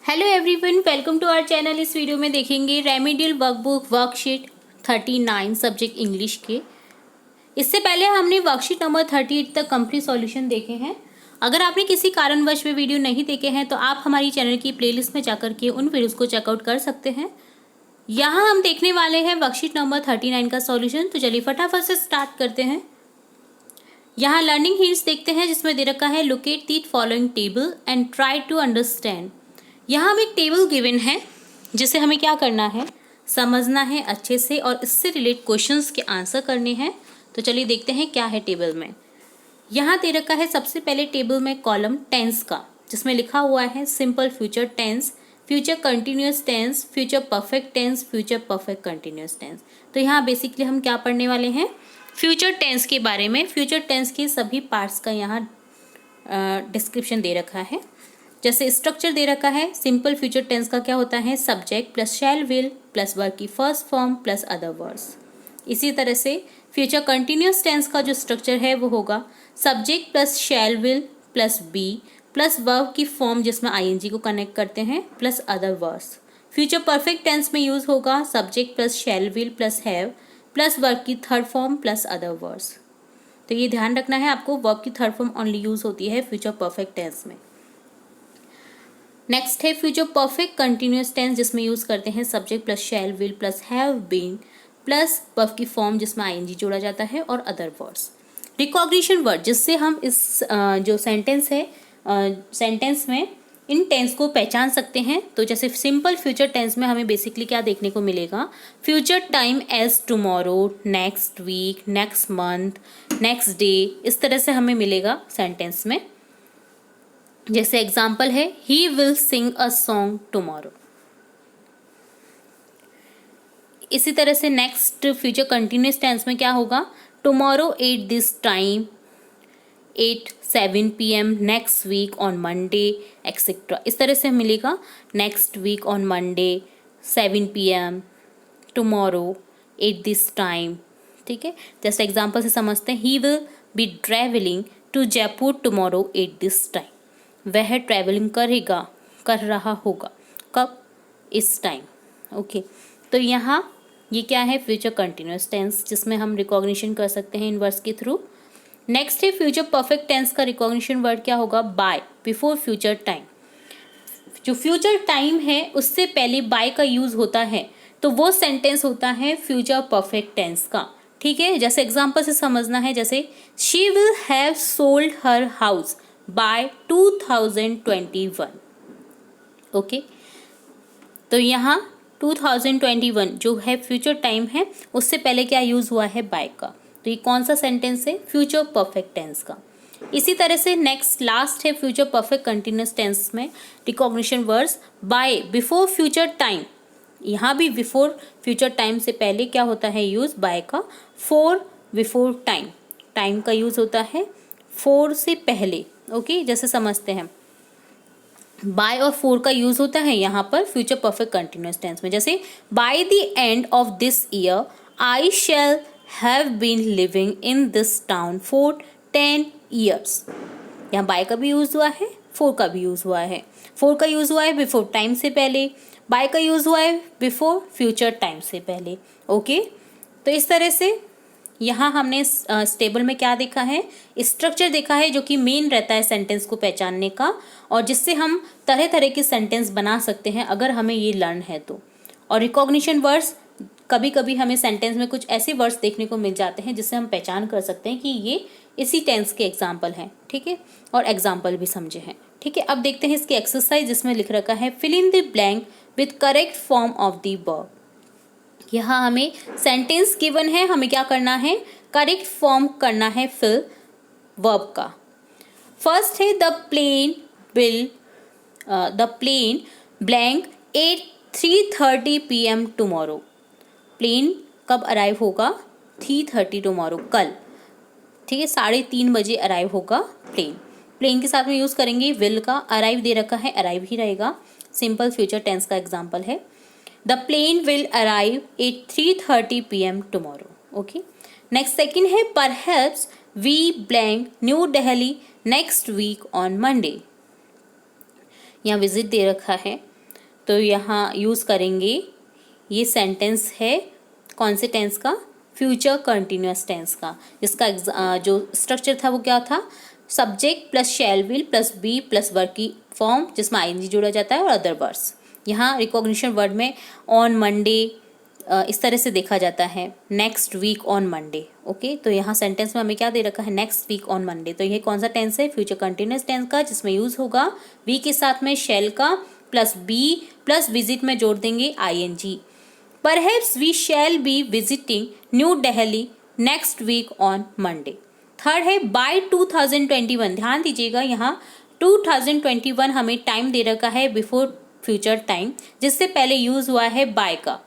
Hello everyone, welcome to our channel. इस video में देखेंगे remedial workbook worksheet 39 subject English के। इससे पहले हमने वर्कशीट नंबर 38 तक कंप्लीट सॉल्यूशन देखे हैं। अगर आपने किसी कारणवश में वीडियो नहीं देखे हैं तो आप हमारी चैनल की प्लेलिस्ट में जाकर के उन वीडियोज़ को चेकआउट कर सकते हैं। यहाँ हम देखने वाले हैं वर्कशीट नंबर 39 का सॉल्यूशन। तो चलिए फटाफट से स्टार्ट करते हैं। यहाँ लर्निंग हिंट्स देखते हैं जिसमें दे रखा है locate the following table and try to understand. यहाँ हमें एक टेबल गिवन है जिसे हमें क्या करना है, समझना है अच्छे से और इससे रिलेट क्वेश्चंस के आंसर करने हैं। तो चलिए देखते हैं क्या है टेबल में। यहाँ दे रखा है सबसे पहले टेबल में कॉलम टेंस का, जिसमें लिखा हुआ है simple future tense, future continuous tense, future perfect tense, future perfect continuous tense. तो यहाँ बेसिकली हम क्या पढ़ने वाले हैं, फ्यूचर टेंस के बारे में। फ्यूचर टेंस के सभी पार्ट्स का यहाँ डिस्क्रिप्शन दे रखा है। जैसे स्ट्रक्चर दे रखा है, सिंपल फ्यूचर टेंस का क्या होता है, subject plus shall will plus verb की first form plus other words. इसी तरह से फ्यूचर कंटिन्यूस टेंस का जो स्ट्रक्चर है वो होगा subject plus shall will plus be plus verb की फॉर्म जिसमें आईएनजी को कनेक्ट करते हैं plus other words. Future perfect tense में यूज होगा subject plus shall will plus have plus verb की third form plus other words. तो ये ध्यान रखना है आपको, वर्ब की थर्ड फॉर्म ओनली यूज होती है फ्यूचर परफेक्ट टेंस में। नेक्स्ट है फ्यूचर परफेक्ट कंटिन्यूस टेंस, जिसमें यूज करते हैं subject plus shall will plus have been plus verb की फॉर्म जिसमें आईएनजी जोड़ा जाता है और अदर वर्ड्स। रिकॉग्निशन वर्ड, जिससे हम इस जो सेंटेंस है सेंटेंस में इन टेंस को पहचान सकते हैं। तो जैसे सिंपल फ्यूचर टेंस में हमें बेसिकली क्या देखने को मिलेगा, future time as tomorrow, next week, next month, next day, इस तरह से हमें मिलेगा सेंटेंस में। जैसे एग्जाम्पल है he will sing a song tomorrow. इसी तरह से नेक्स्ट फ्यूचर कंटिन्यूस टेंस में क्या होगा, tomorrow at this time, 7 PM, next week on Monday etcetera. इस तरह से मिलेगा next week on Monday, 7 PM, tomorrow at this time. ठीक है, जैसे एग्जाम्पल से समझते हैं, he will be travelling to Jaipur tomorrow at this time. वह ट्रैवलिंग कर रहा होगा, कब, इस टाइम। ओके, तो यहाँ ये क्या है, फ्यूचर कंटिन्यूस टेंस, जिसमें हम रिकॉग्निशन कर सकते हैं इन वर्ड्स के थ्रू। नेक्स्ट है फ्यूचर परफेक्ट टेंस का रिकॉग्निशन वर्ड क्या होगा, बाय, बिफोर फ्यूचर टाइम। जो फ्यूचर टाइम है उससे पहले बाय का यूज होता है तो वो सेंटेंस होता है फ्यूचर परफेक्ट टेंस का। ठीक है, जैसे एग्जाम्पल से समझना है, जैसे she will have sold her house by 2021। Okay, तो यहाँ 2021 जो है फ्यूचर टाइम है, उससे पहले क्या यूज हुआ है, बाय का। तो ये कौन सा सेंटेंस है, फ्यूचर परफेक्ट टेंस का। इसी तरह से नेक्स्ट लास्ट है फ्यूचर परफेक्ट कंटिन्यूस टेंस में recognition words by, before future time. यहाँ भी बिफोर फ्यूचर टाइम से पहले क्या होता है यूज बाय का, फोर बिफोर टाइम, टाइम का यूज होता है फोर से पहले। ओके, जैसे समझते हैं बाय और फोर का यूज होता है यहाँ पर फ्यूचर परफेक्ट कंटिन्यूस टेंस में। जैसे by the end of this year I shall have been living in this town for 10 years। यहाँ बाय का भी यूज हुआ है, फोर का भी यूज हुआ है। फोर का यूज हुआ है बिफोर टाइम से पहले, बाय का यूज हुआ है बिफोर फ्यूचर टाइम से पहले। ओके, तो इस तरह से यहाँ हमने इस टेबल में क्या देखा है, स्ट्रक्चर देखा है जो कि मेन रहता है सेंटेंस को पहचानने का, और जिससे हम तरह तरह के सेंटेंस बना सकते हैं अगर हमें ये लर्न है तो। और रिकॉग्निशन वर्ड्स, कभी कभी हमें सेंटेंस में कुछ ऐसे वर्ड्स देखने को मिल जाते हैं जिससे हम पहचान कर सकते हैं कि ये इसी टेंस के एग्जाम्पल हैं। ठीक है, और एग्जाम्पल भी समझे हैं। ठीक है, अब देखते हैं इसकी एक्सरसाइज, जिसमें लिख रखा है fill in the blank with correct form of the verb. यहाँ हमें सेंटेंस गिवन है, हमें क्या करना है, करेक्ट फॉर्म करना है फिल वर्ब का। फर्स्ट है the plane blank at 3:30 PM tomorrow. Plane कब अराइव होगा, 3:30 टुमारो, कल। ठीक है, 3:30 बजे अराइव होगा प्लेन। प्लेन के साथ में यूज करेंगे विल का, अराइव दे रखा है, अराइव ही रहेगा, सिंपल फ्यूचर टेंस का एग्जाम्पल है। The plane will arrive at 3:30 PM tomorrow. Okay. Next second है perhaps we blank New Delhi next week on Monday. यहाँ विजिट दे रखा है, तो यहाँ यूज़ करेंगे, ये सेंटेंस है कौन से टेंस का, फ्यूचर कंटिन्यूस टेंस का, जिसका जो स्ट्रक्चर था वो क्या था, subject plus shall will plus be plus verb की फॉर्म जिसमें आईएनजी जोड़ा जाता है और अदर वर्ड्स। यहाँ रिकॉग्निशन वर्ड में ऑन मंडे इस तरह से देखा जाता है, next week on Monday. Okay, तो यहाँ सेंटेंस में हमें क्या दे रखा है, नेक्स्ट वीक ऑन मंडे। तो ये कौन सा टेंस है, फ्यूचर कंटिन्यूस टेंस का, जिसमें यूज़ होगा वी के साथ में शैल का प्लस बी प्लस विजिट में जोड़ देंगे ING. Perhaps we shall be visiting New Delhi next week on Monday. Third है बाय 2021। ध्यान दीजिएगा, यहाँ 2021 हमें टाइम दे रखा है बिफोर फ्यूचर टाइम, जिससे पहले यूज़ हुआ है बाय का।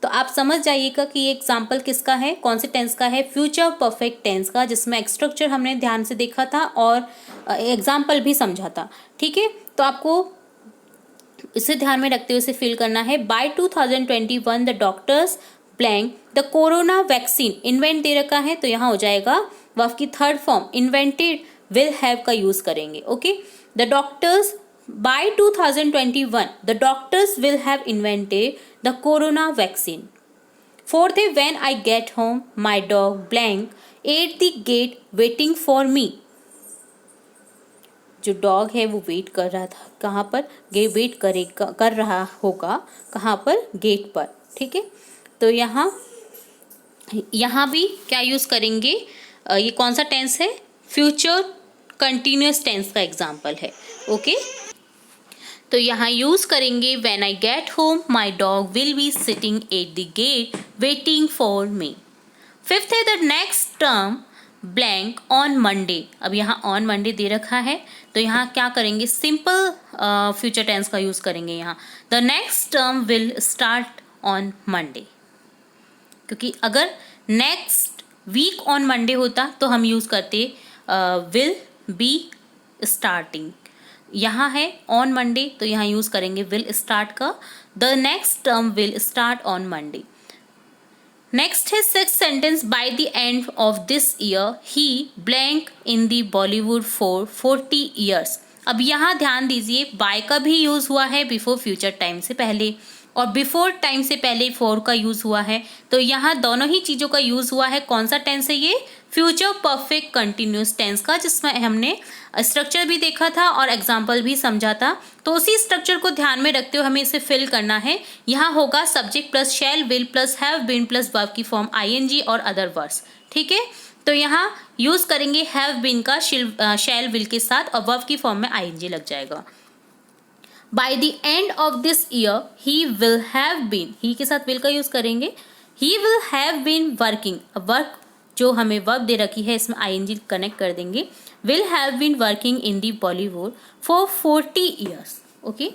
तो आप समझ जाइएगा कि ये एग्जाम्पल किसका है, कौन से टेंस का है, फ्यूचर परफेक्ट टेंस का, जिसमें स्ट्रक्चर हमने ध्यान से देखा था और एग्जाम्पल भी समझा था। ठीक है, तो आपको इसे ध्यान में रखते हुए इसे फिल करना है। By 2021 the doctors blank the corona vaccine invent दे रखा है, तो यहाँ हो जाएगा वर्ब की third form invented will have का यूज करेंगे। Okay, the doctors by 2021 the doctors will have invented the corona vaccine. Fourth है when I get home my dog blank at the gate waiting for me. जो dog है वो wait कर रहा था, कहाँ पर, वेट कर रहा होगा कहाँ पर, गेट पर। ठीक है, तो यहाँ भी क्या यूज़ करेंगे, ये कौन सा टेंस है, फ्यूचर कंटिन्यूस टेंस का एग्जाम्पल है। ओके, तो यहाँ यूज़ करेंगे when I get home my dog will be sitting at the gate waiting for me. Fifth है the next term blank on Monday. अब यहाँ ऑन मंडे दे रखा है, तो यहाँ क्या करेंगे, सिंपल फ्यूचर टेंस का यूज़ करेंगे। यहाँ the next term will start on Monday, क्योंकि अगर नेक्स्ट वीक ऑन मंडे होता तो हम यूज़ करते विल बी स्टार्टिंग। यहाँ है ऑन मंडे, तो यहाँ यूज़ करेंगे विल स्टार्ट का, the next term will start on Monday. Next है six sentence, by the end of this year he blank in the Bollywood for 40 years. अब यहाँ ध्यान दीजिए, बाय का भी यूज़ हुआ है बिफोर फ्यूचर टाइम से पहले, और बिफोर टाइम से पहले फॉर का यूज़ हुआ है। तो यहाँ दोनों ही चीज़ों का यूज़ हुआ है। कौन सा टेंस है ये, फ्यूचर परफेक्ट कंटिन्यूस टेंस का, जिसमें हमने स्ट्रक्चर भी देखा था और एग्जाम्पल भी समझा था। तो उसी स्ट्रक्चर को ध्यान में रखते हुए हमें इसे फिल करना है। यहाँ होगा subject plus shall will plus have been plus verb की फॉर्म आईएनजी और अदर वर्ड्स। ठीक है, तो यहाँ यूज़ करेंगे हैव बीन का शैल विल के साथ, और वर्ब की फॉर्म में आईएनजी लग जाएगा। By the end of this year he will have been, he के साथ विल का यूज़ करेंगे, he will have been working. अब वर्क जो हमें वर्ब दे रखी है इसमें आईएनजी कनेक्ट कर देंगे, will have been working in the Bollywood for 40 years. Okay,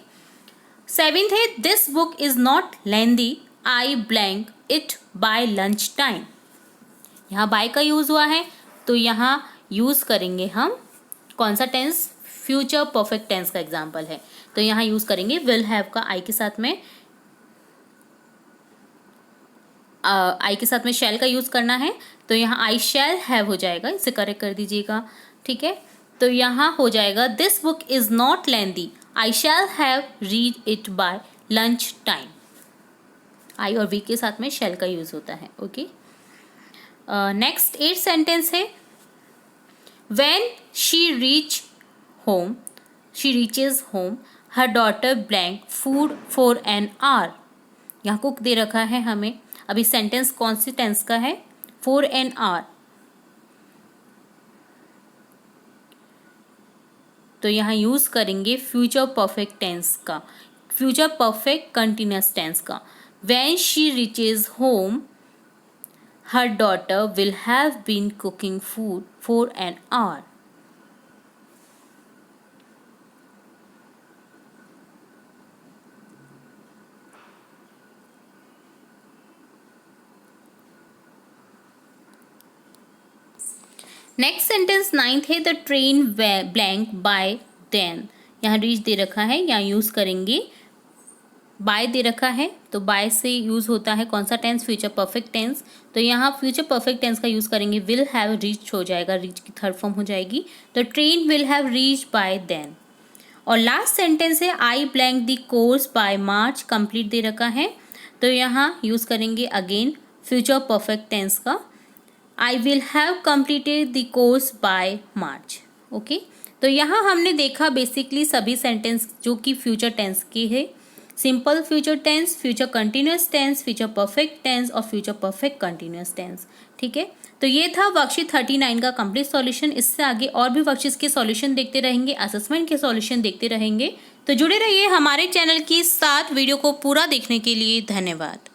seventh है this book is not lengthy I blank it by lunch time. यहाँ बाय का यूज़ हुआ है, तो यहाँ यूज़ करेंगे हम कौन सा टेंस, फ्यूचर परफेक्ट टेंस का एग्जाम्पल है। तो यहाँ यूज़ करेंगे विल हैव का आई के साथ में, आई के साथ में शैल का यूज़ करना है, तो यहाँ आई शैल हैव हो जाएगा, इसे करेक्ट कर दीजिएगा। ठीक है, तो यहाँ हो जाएगा this book is not lengthy I shall have read it by lunch time. I और वी के साथ में शैल का यूज़ होता है। ओके, नेक्स्ट 8 सेंटेंस है when she reaches home her daughter blank food for an our. यहाँ कुक दे रखा है हमें। अभी सेंटेंस कौन सी टेंस का है, फॉर एन आवर, तो यहाँ यूज़ करेंगे फ्यूचर परफेक्ट टेंस का, फ्यूचर परफेक्ट कंटिन्यूस टेंस का। When she reaches home her daughter will have been cooking food for an hour. Next sentence 9th है the train blank by then. यहाँ reach दे रखा है, यहाँ use करेंगे bye दे रखा है, तो बाय से यूज़ होता है कौन सा टेंस, फ्यूचर परफेक्ट टेंस। तो यहाँ फ्यूचर परफेक्ट टेंस का यूज़ करेंगे, विल हैव रीच हो जाएगा, रीच की थर्ड फॉर्म हो जाएगी, तो train will have reach by then. और लास्ट सेंटेंस है I blank the course by March, complete दे रखा है, तो यहाँ यूज़ करेंगे अगेन फ्यूचर परफेक्ट टेंस का, I will have completed the course by March. Okay, तो यहाँ हमने देखा बेसिकली सभी सेंटेंस जो कि फ्यूचर टेंस के है, simple future tense, future continuous tense, future perfect tense और फ्यूचर परफेक्ट कंटिन्यूस टेंस। ठीक है, तो ये था वर्कशीट 39 का कंप्लीट सॉल्यूशन। इससे आगे और भी वर्कशीट्स के सॉल्यूशन देखते रहेंगे, असेसमेंट के सॉल्यूशन देखते रहेंगे। तो जुड़े रहिए हमारे चैनल की साथ। वीडियो को पूरा देखने के लिए धन्यवाद।